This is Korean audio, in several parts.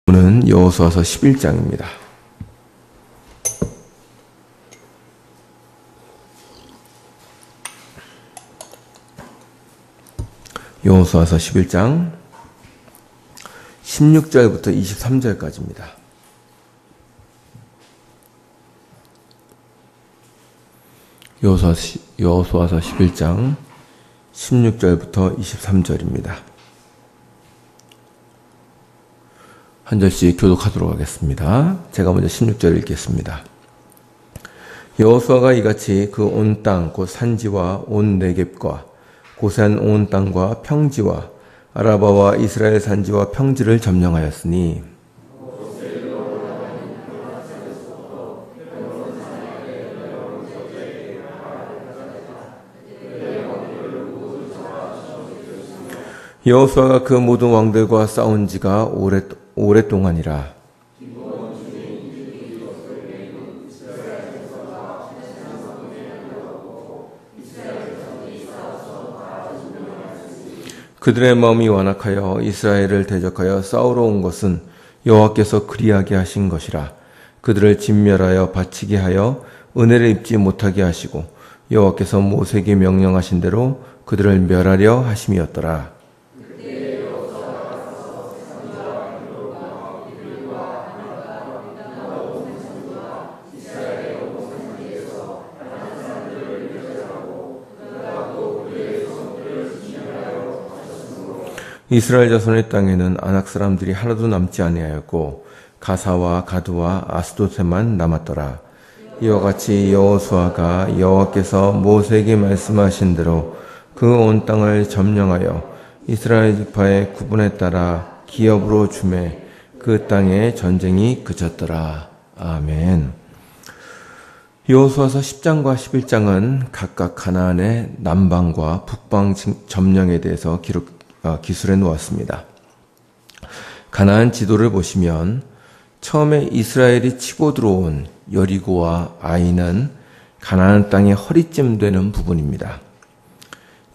오늘은 여호수아서 11장입니다. 여호수아서 11장 16절부터 23절까지입니다. 여호수아서 11장 16절부터 23절입니다. 한 절씩 교독하도록 하겠습니다. 제가 먼저 16절 읽겠습니다. 여호수아가 이같이 그 온 땅 곧 산지와 온 네겝과 고센 온 땅과 평지와 아라바와 이스라엘 산지와 평지를 점령하였으니 여호수아가 그 모든 왕들과 싸운 지가 오랫동안이라. 그들의 마음이 완악하여 이스라엘을 대적하여 싸우러 온 것은 여호와께서 그리하게 하신 것이라. 그들을 진멸하여 바치게 하여 은혜를 입지 못하게 하시고 여호와께서 모세에게 명령하신 대로 그들을 멸하려 하심이었더라. 이스라엘 자손의 땅에는 아낙 사람들이 하나도 남지 아니하였고 가사와 가드와 아스도세만 남았더라. 이와 같이 여호수아가 여호와께서 모세에게 말씀하신 대로 그 온 땅을 점령하여 이스라엘 지파의 구분에 따라 기업으로 주매 그 땅에 전쟁이 그쳤더라. 아멘. 여호수아서 10장과 11장은 각각 가나안의 남방과 북방 점령에 대해서 기술해 놓았습니다. 가나안 지도를 보시면 처음에 이스라엘이 치고 들어온 여리고와 아이는 가나안 땅의 허리쯤 되는 부분입니다.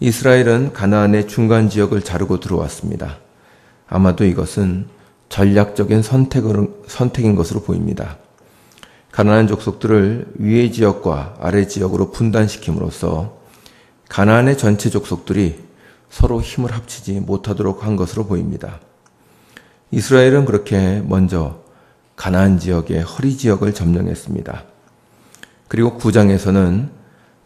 이스라엘은 가나안의 중간 지역을 자르고 들어왔습니다. 아마도 이것은 전략적인 선택인 것으로 보입니다. 가나안 족속들을 위의 지역과 아래 지역으로 분단시킴으로써 가나안의 전체 족속들이 서로 힘을 합치지 못하도록 한 것으로 보입니다. 이스라엘은 그렇게 먼저 가나안 지역의 허리 지역을 점령했습니다. 그리고 9장에서는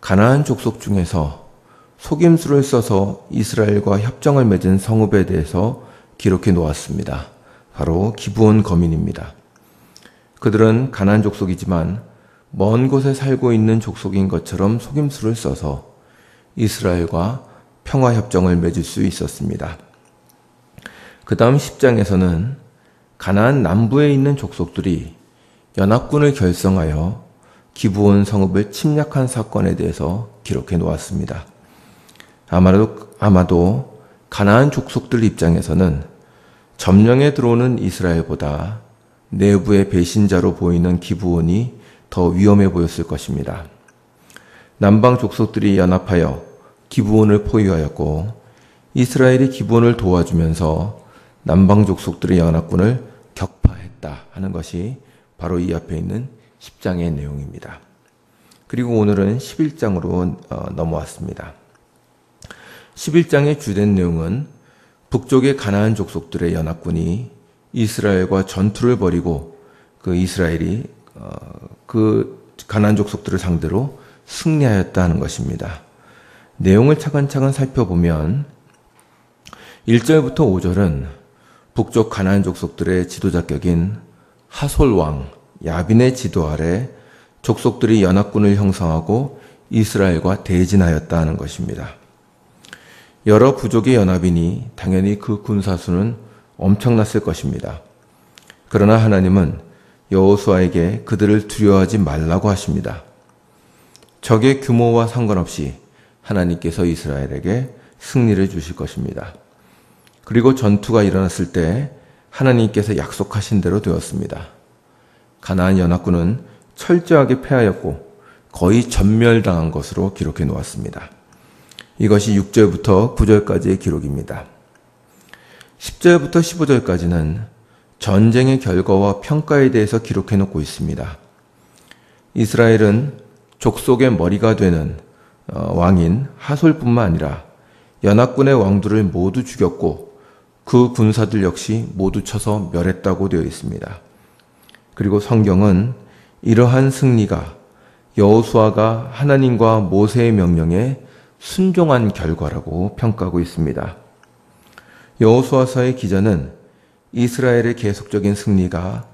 가나안 족속 중에서 속임수를 써서 이스라엘과 협정을 맺은 성읍에 대해서 기록해 놓았습니다. 바로 기브온 거민입니다. 그들은 가나안 족속이지만 먼 곳에 살고 있는 족속인 것처럼 속임수를 써서 이스라엘과 평화협정을 맺을 수 있었습니다. 그 다음 10장에서는 가나안 남부에 있는 족속들이 연합군을 결성하여 기브온 성읍을 침략한 사건에 대해서 기록해 놓았습니다. 아마도 가나안 족속들 입장에서는 점령에 들어오는 이스라엘보다 내부의 배신자로 보이는 기브온이 더 위험해 보였을 것입니다. 남방 족속들이 연합하여 기브온을 포위하였고 이스라엘이 기브온을 도와주면서 남방 족속들의 연합군을 격파했다 하는 것이 바로 이 앞에 있는 10장의 내용입니다. 그리고 오늘은 11장으로 넘어왔습니다. 11장의 주된 내용은 북쪽의 가나안 족속들의 연합군이 이스라엘과 전투를 벌이고 그 이스라엘이 그 가나안 족속들을 상대로 승리하였다 하는 것입니다. 내용을 차근차근 살펴보면 1절부터 5절은 북쪽 가나안 족속들의 지도자격인 하솔 왕 야빈의 지도 아래 족속들이 연합군을 형성하고 이스라엘과 대진하였다 하는 것입니다. 여러 부족의 연합이니 당연히 그 군사수는 엄청났을 것입니다. 그러나 하나님은 여호수아에게 그들을 두려워하지 말라고 하십니다. 적의 규모와 상관없이 하나님께서 이스라엘에게 승리를 주실 것입니다. 그리고 전투가 일어났을 때 하나님께서 약속하신 대로 되었습니다. 가나안 연합군은 철저하게 패하였고 거의 전멸당한 것으로 기록해 놓았습니다. 이것이 6절부터 9절까지의 기록입니다. 10절부터 15절까지는 전쟁의 결과와 평가에 대해서 기록해 놓고 있습니다. 이스라엘은 족속의 머리가 되는 왕인 하솔뿐만 아니라 연합군의 왕들을 모두 죽였고 그 군사들 역시 모두 쳐서 멸했다고 되어 있습니다. 그리고 성경은 이러한 승리가 여호수아가 하나님과 모세의 명령에 순종한 결과라고 평가하고 있습니다. 여호수아서의 기자는 이스라엘의 계속적인 승리가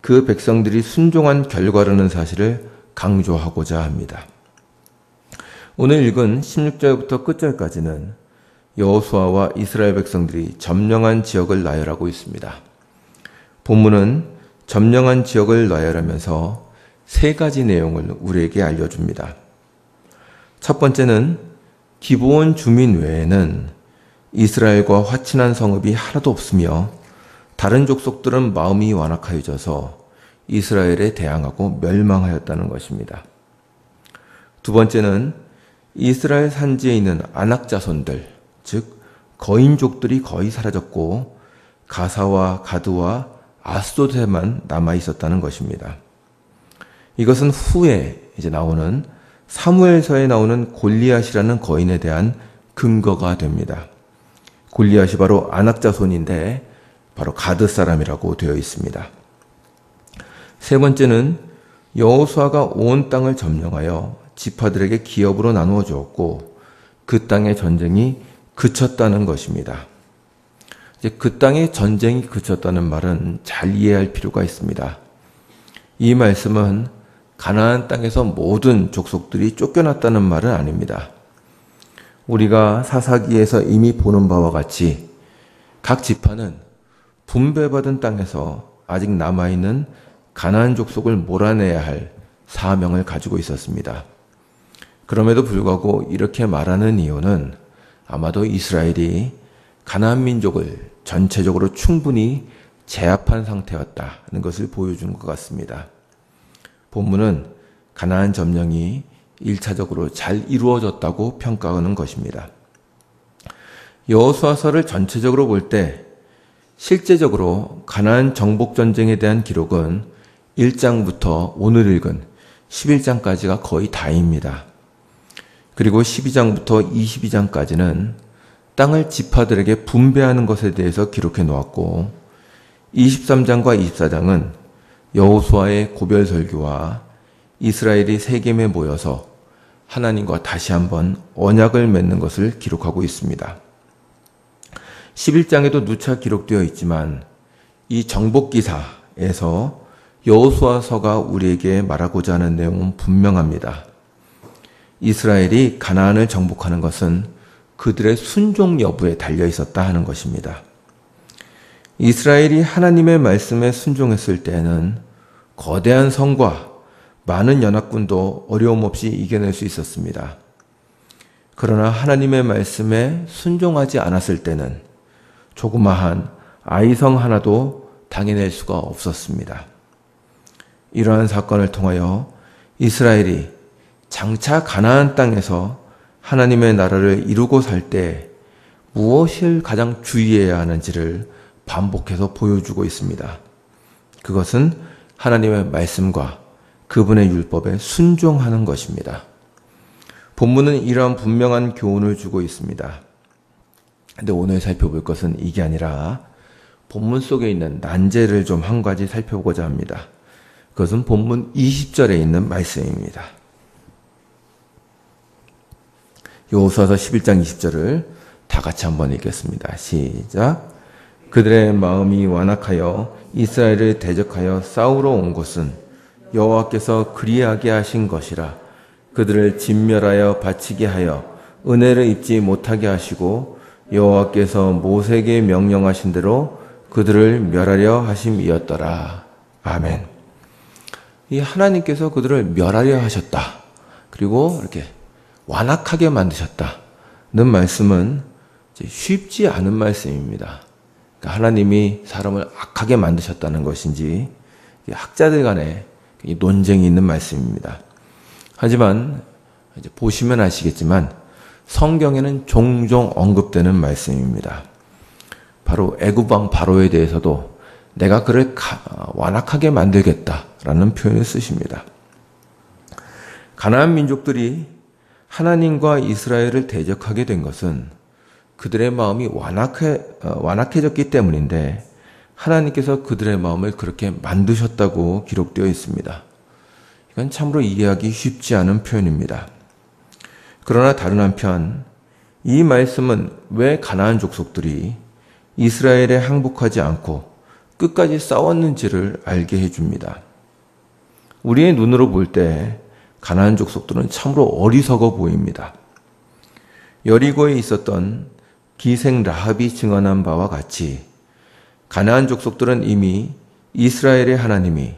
그 백성들이 순종한 결과라는 사실을 강조하고자 합니다. 오늘 읽은 16절부터 끝절까지는 여호수아와 이스라엘 백성들이 점령한 지역을 나열하고 있습니다. 본문은 점령한 지역을 나열하면서 세 가지 내용을 우리에게 알려줍니다. 첫 번째는 기브온 주민 외에는 이스라엘과 화친한 성읍이 하나도 없으며 다른 족속들은 마음이 완악하여져서 이스라엘에 대항하고 멸망하였다는 것입니다. 두 번째는 이스라엘 산지에 있는 아낙 자손들, 즉 거인족들이 거의 사라졌고 가사와 가드와 아스돗에만 남아 있었다는 것입니다. 이것은 후에 나오는 사무엘서에 나오는 골리앗이라는 거인에 대한 근거가 됩니다. 골리앗이 바로 아낙 자손인데 바로 가드 사람이라고 되어 있습니다. 세 번째는 여호수아가 온 땅을 점령하여 지파들에게 기업으로 나누어 주었고 그 땅의 전쟁이 그쳤다는 것입니다. 그 땅의 전쟁이 그쳤다는 말은 잘 이해할 필요가 있습니다. 이 말씀은 가나안 땅에서 모든 족속들이 쫓겨났다는 말은 아닙니다. 우리가 사사기에서 이미 보는 바와 같이 각 지파는 분배받은 땅에서 아직 남아있는 가나안 족속을 몰아내야 할 사명을 가지고 있었습니다. 그럼에도 불구하고 이렇게 말하는 이유는 아마도 이스라엘이 가나안 민족을 전체적으로 충분히 제압한 상태였다는 것을 보여주는 것 같습니다. 본문은 가나안 점령이 1차적으로 잘 이루어졌다고 평가하는 것입니다. 여호수아서를 전체적으로 볼 때 실제적으로 가나안 정복 전쟁에 대한 기록은 1장부터 오늘 읽은 11장까지가 거의 다입니다. 그리고 12장부터 22장까지는 땅을 지파들에게 분배하는 것에 대해서 기록해 놓았고 23장과 24장은 여호수아의 고별 설교와 이스라엘이 세겜에 모여서 하나님과 다시 한번 언약을 맺는 것을 기록하고 있습니다. 11장에도 누차 기록되어 있지만 이 정복기사에서 여호수아서가 우리에게 말하고자 하는 내용은 분명합니다. 이스라엘이 가나안을 정복하는 것은 그들의 순종 여부에 달려 있었다 하는 것입니다. 이스라엘이 하나님의 말씀에 순종했을 때에는 거대한 성과 많은 연합군도 어려움 없이 이겨낼 수 있었습니다. 그러나 하나님의 말씀에 순종하지 않았을 때는 조그마한 아이성 하나도 당해낼 수가 없었습니다. 이러한 사건을 통하여 이스라엘이 장차 가나안 땅에서 하나님의 나라를 이루고 살 때 무엇을 가장 주의해야 하는지를 반복해서 보여주고 있습니다. 그것은 하나님의 말씀과 그분의 율법에 순종하는 것입니다. 본문은 이러한 분명한 교훈을 주고 있습니다. 근데 오늘 살펴볼 것은 이게 아니라 본문 속에 있는 난제를 좀 한 가지 살펴보고자 합니다. 그것은 본문 20절에 있는 말씀입니다. 여호수아서 11장 20절을 다 같이 한번 읽겠습니다. 시작. 그들의 마음이 완악하여 이스라엘을 대적하여 싸우러 온 것은 여호와께서 그리하게 하신 것이라. 그들을 진멸하여 바치게 하여 은혜를 입지 못하게 하시고 여호와께서 모세에게 명령하신 대로 그들을 멸하려 하심이었더라. 아멘. 이 하나님께서 그들을 멸하려 하셨다. 그리고 이렇게 완악하게 만드셨다는 말씀은 쉽지 않은 말씀입니다. 그러니까 하나님이 사람을 악하게 만드셨다는 것인지 학자들 간에 논쟁이 있는 말씀입니다. 하지만 이제 보시면 아시겠지만 성경에는 종종 언급되는 말씀입니다. 바로 애굽 왕 바로에 대해서도 내가 그를 완악하게 만들겠다라는 표현을 쓰십니다. 가나안 민족들이 하나님과 이스라엘을 대적하게 된 것은 그들의 마음이 완악해졌기 때문인데 하나님께서 그들의 마음을 그렇게 만드셨다고 기록되어 있습니다. 이건 참으로 이해하기 쉽지 않은 표현입니다. 그러나 다른 한편 이 말씀은 왜 가나안 족속들이 이스라엘에 항복하지 않고 끝까지 싸웠는지를 알게 해줍니다. 우리의 눈으로 볼 때 가나안 족속들은 참으로 어리석어 보입니다. 여리고에 있었던 기생 라합이 증언한 바와 같이 가나안 족속들은 이미 이스라엘의 하나님이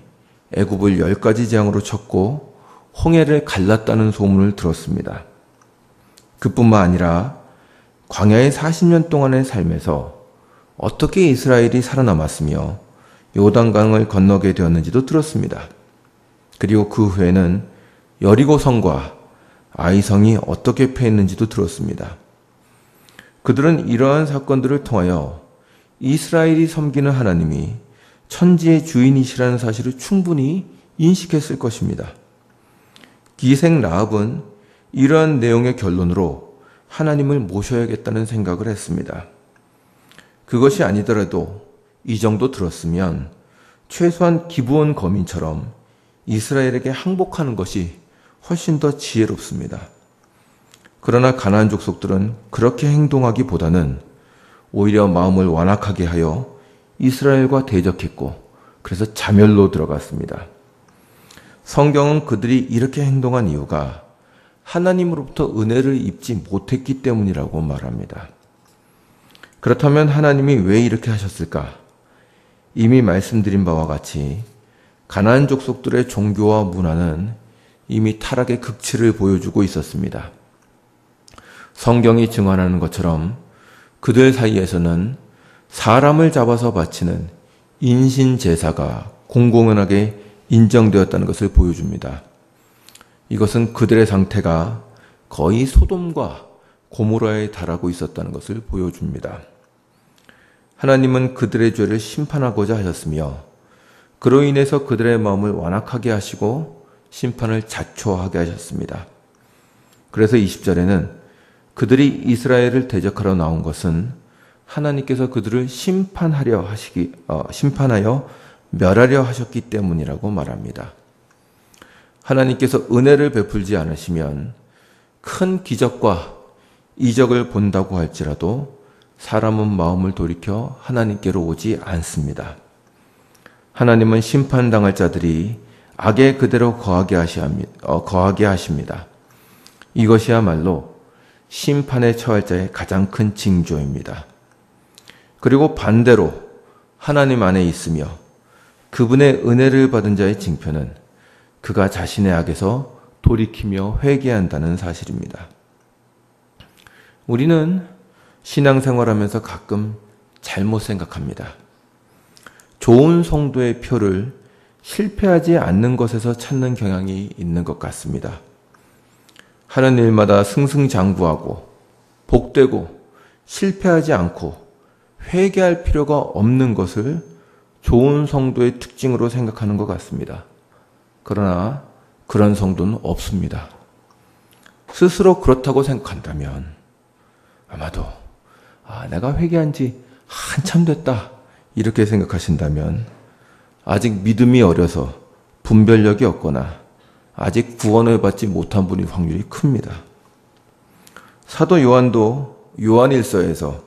애굽을 10가지 재앙으로 쳤고 홍해를 갈랐다는 소문을 들었습니다. 그뿐만 아니라 광야의 40년 동안의 삶에서 어떻게 이스라엘이 살아남았으며 요단강을 건너게 되었는지도 들었습니다. 그리고 그 후에는 여리고성과 아이성이 어떻게 패했는지도 들었습니다. 그들은 이러한 사건들을 통하여 이스라엘이 섬기는 하나님이 천지의 주인이시라는 사실을 충분히 인식했을 것입니다. 기생 라합은 이러한 내용의 결론으로 하나님을 모셔야겠다는 생각을 했습니다. 그것이 아니더라도 이 정도 들었으면 최소한 기브온 거민처럼 이스라엘에게 항복하는 것이 훨씬 더 지혜롭습니다. 그러나 가나안 족속들은 그렇게 행동하기보다는 오히려 마음을 완악하게 하여 이스라엘과 대적했고 그래서 자멸로 들어갔습니다. 성경은 그들이 이렇게 행동한 이유가 하나님으로부터 은혜를 입지 못했기 때문이라고 말합니다. 그렇다면 하나님이 왜 이렇게 하셨을까? 이미 말씀드린 바와 같이 가나안 족속들의 종교와 문화는 이미 타락의 극치를 보여주고 있었습니다. 성경이 증언하는 것처럼 그들 사이에서는 사람을 잡아서 바치는 인신 제사가 공공연하게 인정되었다는 것을 보여줍니다. 이것은 그들의 상태가 거의 소돔과 고모라에 달하고 있었다는 것을 보여줍니다. 하나님은 그들의 죄를 심판하고자 하셨으며 그로 인해서 그들의 마음을 완악하게 하시고 심판을 자초하게 하셨습니다. 그래서 20절에는 그들이 이스라엘을 대적하러 나온 것은 하나님께서 그들을 심판하여 멸하려 하셨기 때문이라고 말합니다. 하나님께서 은혜를 베풀지 않으시면 큰 기적과 이적을 본다고 할지라도 사람은 마음을 돌이켜 하나님께로 오지 않습니다. 하나님은 심판당할 자들이 악에 그대로 거하게 하십니다. 이것이야말로 심판에 처할 자의 가장 큰 징조입니다. 그리고 반대로 하나님 안에 있으며 그분의 은혜를 받은 자의 징표는 그가 자신의 악에서 돌이키며 회개한다는 사실입니다. 우리는 신앙생활하면서 가끔 잘못 생각합니다. 좋은 성도의 표를 실패하지 않는 것에서 찾는 경향이 있는 것 같습니다. 하는 일마다 승승장구하고 복되고 실패하지 않고 회개할 필요가 없는 것을 좋은 성도의 특징으로 생각하는 것 같습니다. 그러나 그런 성도는 없습니다. 스스로 그렇다고 생각한다면 아마도 내가 회개한 지 한참 됐다 이렇게 생각하신다면 아직 믿음이 어려서 분별력이 없거나 아직 구원을 받지 못한 분일 확률이 큽니다. 사도 요한도 요한일서에서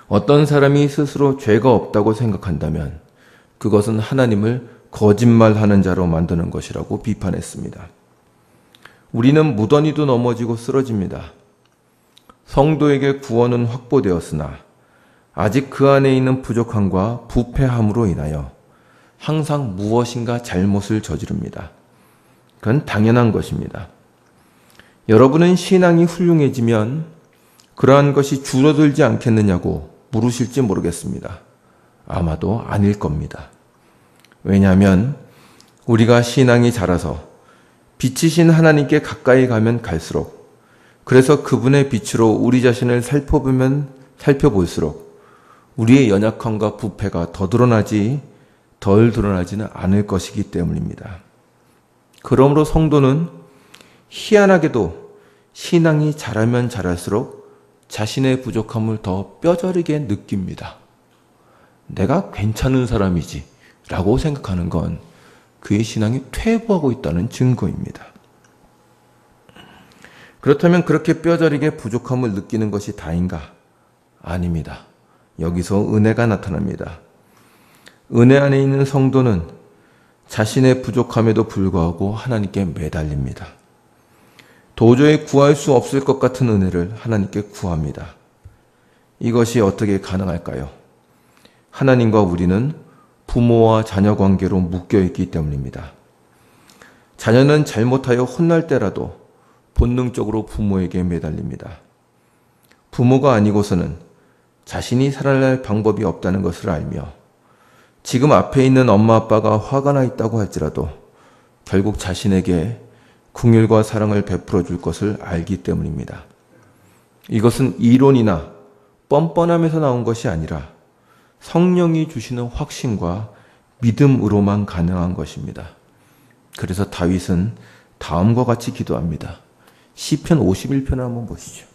어떤 사람이 스스로 죄가 없다고 생각한다면 그것은 하나님을 거짓말하는 자로 만드는 것이라고 비판했습니다. 우리는 무던히도 넘어지고 쓰러집니다. 성도에게 구원은 확보되었으나 아직 그 안에 있는 부족함과 부패함으로 인하여 항상 무엇인가 잘못을 저지릅니다. 그건 당연한 것입니다. 여러분은 신앙이 훌륭해지면 그러한 것이 줄어들지 않겠느냐고 물으실지 모르겠습니다. 아마도 아닐 겁니다. 왜냐하면 우리가 신앙이 자라서 빛이신 하나님께 가까이 가면 갈수록 그래서 그분의 빛으로 우리 자신을 살펴볼수록 우리의 연약함과 부패가 더 드러나지 덜 드러나지는 않을 것이기 때문입니다. 그러므로 성도는 희한하게도 신앙이 자라면 자랄수록 자신의 부족함을 더 뼈저리게 느낍니다. 내가 괜찮은 사람이지 라고 생각하는 건 그의 신앙이 퇴보하고 있다는 증거입니다. 그렇다면 그렇게 뼈저리게 부족함을 느끼는 것이 다인가? 아닙니다. 여기서 은혜가 나타납니다. 은혜 안에 있는 성도는 자신의 부족함에도 불구하고 하나님께 매달립니다. 도저히 구할 수 없을 것 같은 은혜를 하나님께 구합니다. 이것이 어떻게 가능할까요? 하나님과 우리는 부모와 자녀 관계로 묶여 있기 때문입니다. 자녀는 잘못하여 혼날 때라도 본능적으로 부모에게 매달립니다. 부모가 아니고서는 자신이 살아날 방법이 없다는 것을 알며 지금 앞에 있는 엄마 아빠가 화가 나 있다고 할지라도 결국 자신에게 긍휼과 사랑을 베풀어 줄 것을 알기 때문입니다. 이것은 이론이나 뻔뻔함에서 나온 것이 아니라 성령이 주시는 확신과 믿음으로만 가능한 것입니다. 그래서 다윗은 다음과 같이 기도합니다. 시편 51편을 한번 보시죠.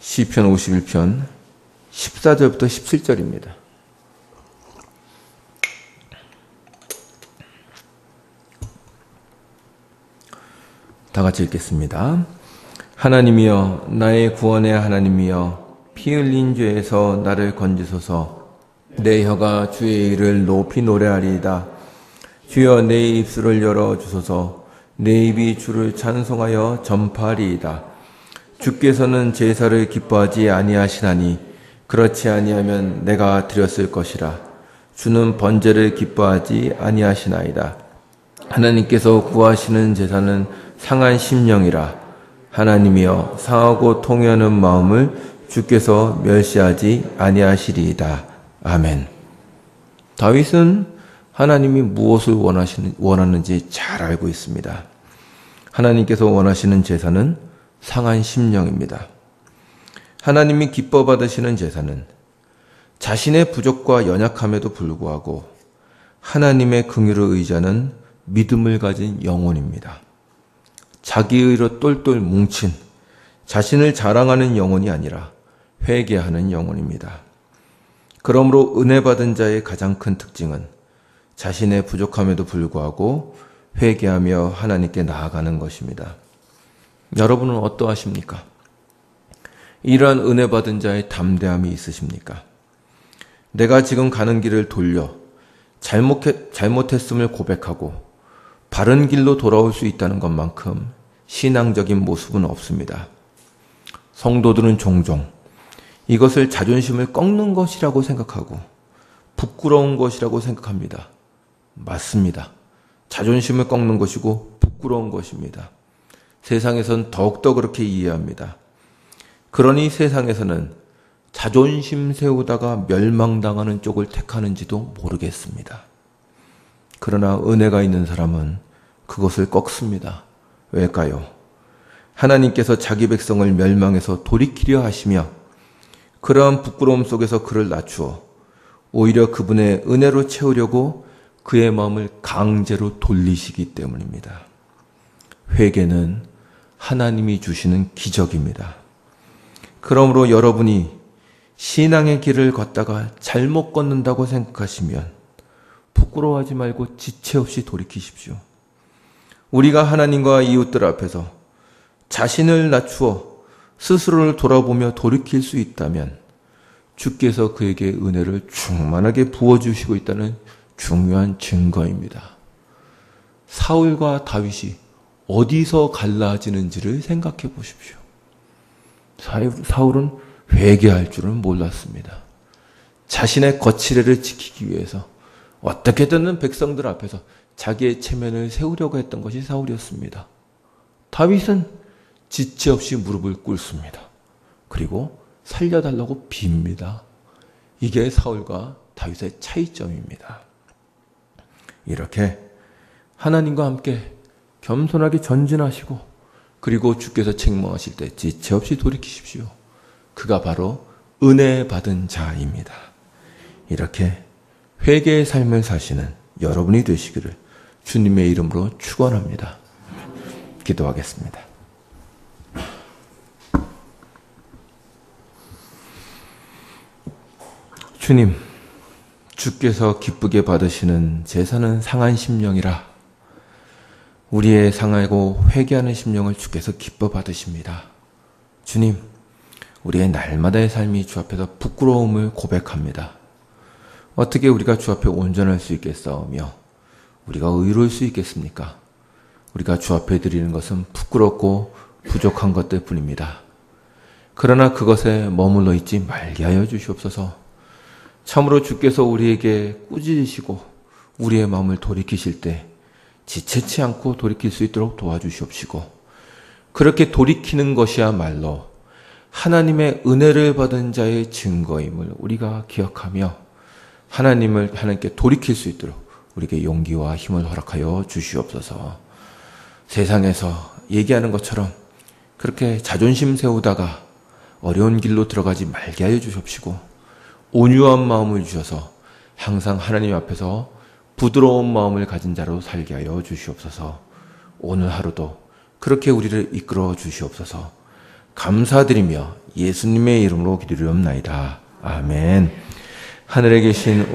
시편 51편 14절부터 17절입니다. 다 같이 읽겠습니다. 하나님이여 나의 구원의 하나님이여 피 흘린 죄에서 나를 건지소서. 내 혀가 주의 일을 높이 노래하리이다. 주여 내 입술을 열어주소서. 내 입이 주를 찬송하여 전파하리이다. 주께서는 제사를 기뻐하지 아니하시나니 그렇지 아니하면 내가 드렸을 것이라. 주는 번제를 기뻐하지 아니하시나이다. 하나님께서 구하시는 제사는 상한 심령이라. 하나님이여 상하고 통회하는 마음을 주께서 멸시하지 아니하시리이다. 아멘. 다윗은 하나님이 무엇을 원하는지 잘 알고 있습니다. 하나님께서 원하시는 제사는 상한 심령입니다. 하나님이 기뻐 받으시는 제사는 자신의 부족과 연약함에도 불구하고 하나님의 긍휼을 의지하는 믿음을 가진 영혼입니다. 자기의로 똘똘 뭉친 자신을 자랑하는 영혼이 아니라 회개하는 영혼입니다. 그러므로 은혜 받은 자의 가장 큰 특징은 자신의 부족함에도 불구하고 회개하며 하나님께 나아가는 것입니다. 여러분은 어떠하십니까? 이러한 은혜 받은 자의 담대함이 있으십니까? 내가 지금 가는 길을 돌려 잘못했음을 고백하고 바른 길로 돌아올 수 있다는 것만큼 신앙적인 모습은 없습니다. 성도들은 종종 이것을 자존심을 꺾는 것이라고 생각하고 부끄러운 것이라고 생각합니다. 맞습니다. 자존심을 꺾는 것이고 부끄러운 것입니다. 세상에선 더욱더 그렇게 이해합니다. 그러니 세상에서는 자존심 세우다가 멸망당하는 쪽을 택하는지도 모르겠습니다. 그러나 은혜가 있는 사람은 그것을 꺾습니다. 왜일까요? 하나님께서 자기 백성을 멸망해서 돌이키려 하시며 그러한 부끄러움 속에서 그를 낮추어 오히려 그분의 은혜로 채우려고 그의 마음을 강제로 돌리시기 때문입니다. 회개는 하나님이 주시는 기적입니다. 그러므로 여러분이 신앙의 길을 걷다가 잘못 걷는다고 생각하시면 부끄러워하지 말고 지체 없이 돌이키십시오. 우리가 하나님과 이웃들 앞에서 자신을 낮추어 스스로를 돌아보며 돌이킬 수 있다면 주께서 그에게 은혜를 충만하게 부어주시고 있다는 중요한 증거입니다. 사울과 다윗이 어디서 갈라지는지를 생각해 보십시오. 사울은 회개할 줄은 몰랐습니다. 자신의 거칠애를 지키기 위해서 어떻게든 백성들 앞에서 자기의 체면을 세우려고 했던 것이 사울이었습니다. 다윗은 지체 없이 무릎을 꿇습니다. 그리고 살려달라고 빕니다. 이게 사울과 다윗의 차이점입니다. 이렇게 하나님과 함께 겸손하게 전진하시고 그리고 주께서 책망하실 때 지체 없이 돌이키십시오. 그가 바로 은혜 받은 자입니다. 이렇게 회개의 삶을 사시는 여러분이 되시기를 주님의 이름으로 축원합니다. 기도하겠습니다. 주님, 주께서 기쁘게 받으시는 제사는 상한 심령이라 우리의 상하고 회개하는 심령을 주께서 기뻐 받으십니다. 주님, 우리의 날마다의 삶이 주 앞에서 부끄러움을 고백합니다. 어떻게 우리가 주 앞에 온전할 수 있겠사오며 우리가 의로울 수 있겠습니까? 우리가 주 앞에 드리는 것은 부끄럽고 부족한 것들 뿐입니다. 그러나 그것에 머물러 있지 말게 하여 주시옵소서. 참으로 주께서 우리에게 꾸짖으시고 우리의 마음을 돌이키실 때 지체치 않고 돌이킬 수 있도록 도와주시옵시고 그렇게 돌이키는 것이야말로 하나님의 은혜를 받은 자의 증거임을 우리가 기억하며 하나님께 돌이킬 수 있도록 우리에게 용기와 힘을 허락하여 주시옵소서. 세상에서 얘기하는 것처럼 그렇게 자존심 세우다가 어려운 길로 들어가지 말게 하여 주십시고 온유한 마음을 주셔서 항상 하나님 앞에서 부드러운 마음을 가진 자로 살게 하여 주시옵소서. 오늘 하루도 그렇게 우리를 이끌어 주시옵소서. 감사드리며 예수님의 이름으로 기도드리옵나이다. 아멘. 하늘에 계신